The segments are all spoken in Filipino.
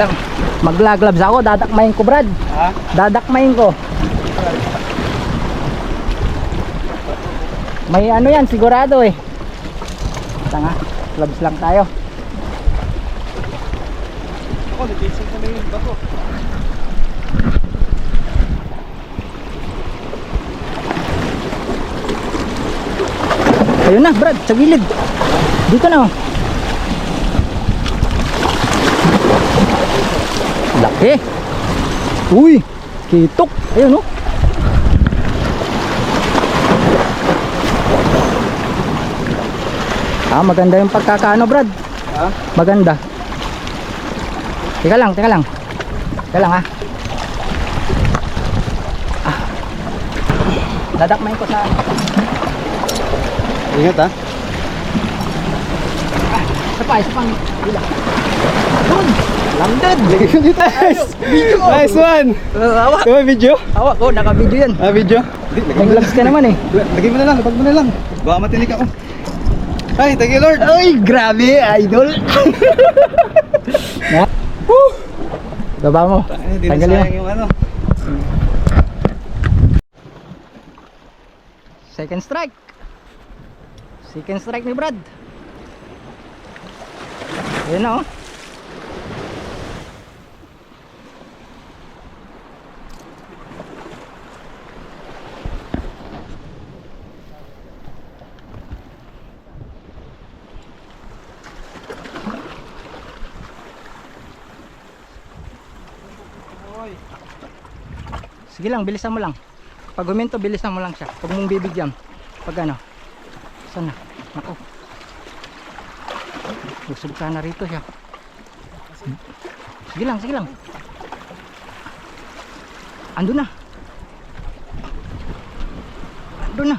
lang. Magla-gloves ako, dadakmayin ko, Brad. Ha? Dadakmayin ko. May ano yan, sigurado eh. Tanga, gloves lang tayo. Ako, nag-isip ko na yung bato. Ayun na, Brad, sa gilid. Dito na, oh. Laki. Uy, kitok. Ayun, oh. Maganda yung pagkakaano, Brad. Ha? Maganda. Teka lang, teka lang. Teka lang, ha. Dadakmayin ko sa... Ingat ha. Isa pa, isa pang ilang. Doon! Landed! Nice one! Hawak! Diba video? Hawak ko, naka-video yan. Ah, video? May gloves ka naman eh. Lagay mo na lang, lapag mo na lang. Baka matinig ako. Ay, thank you Lord! Ay, grabe, idol! Woo! Baba mo. Ay, di na Tanggalin mo. sayang yung ano. Second strike. Second strike ni Brad. Ayun na, oh. Sige lang, bilisan mo lang. Pag huminto, bilisan mo lang siya. Huwag mong bibigyan. Pag ano. Sana. Nako. Busog ka na rito siya. Sige lang, sige lang. Ando na. Ando na.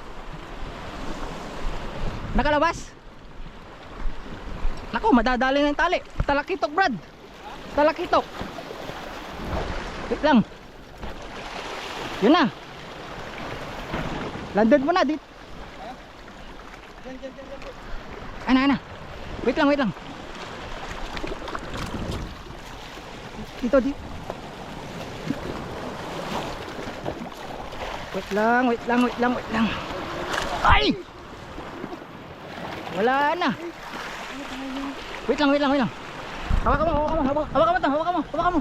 Nakalabas. Nako, madadali ng tali. Talakitok, Brad. Talakitok. Wait lang. Yun na. Landed mo na dito. Ana. Wait lang, wait lang. Dito, dito. Wait lang. Ay! Wala na. Wait lang. Hawakan mo.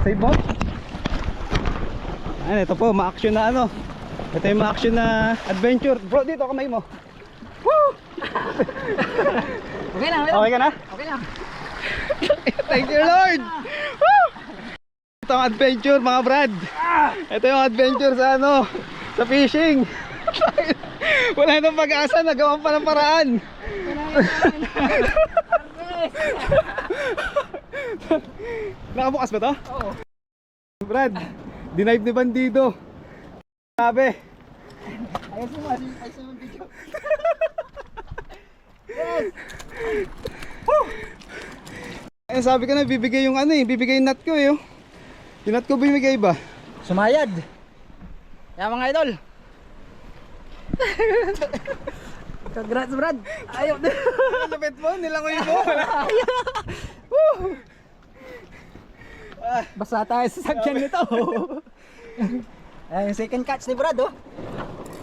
Save mo? Ayan, ito po, ma-action na ano. Ito yung ma-action na adventure. Bro, dito kamay mo. Woo! Okay lang. Okay ka na? Okay lang. Thank you Lord! Woo! Ito ang adventure mga brad. Ito yung adventure sa ano, sa fishing. Wala nang pag-asa, nagawan pa ng paraan. Nakabukas ba to? Oo. Brad, dinive ni Bandido. Sabi. Ayos mo ang video. Yes! Eh, sabi ko na bibigay yung ano eh, bibigay yung nut ko eh. Yung nut ko bibigay ba? Sumayad. Kaya mga idol. Congrats, Brad. Ayaw din. Lapit mo, nilangoy mo. Basta tayo sa sakyan nito. Ay, yung second catch ni Brad, oh.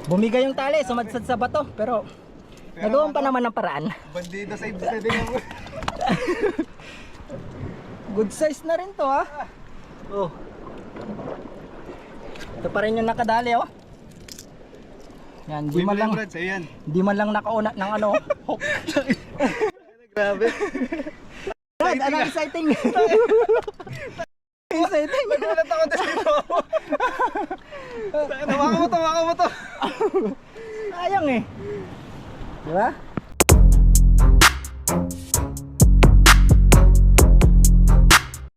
Bumigay yung tali, sumadsad sa bato. Pero nagawan pa naman ng paraan. Bandido sa ibig na din ako. Good size na rin to, ha. Oh. Ito pa rin yung nakadali, oh. Yan, di man lang, Brad, sa'yo yan. di man lang nakauna ng ano, hook. Grabe. Brad, ano exciting? Exciting. Nagulat ako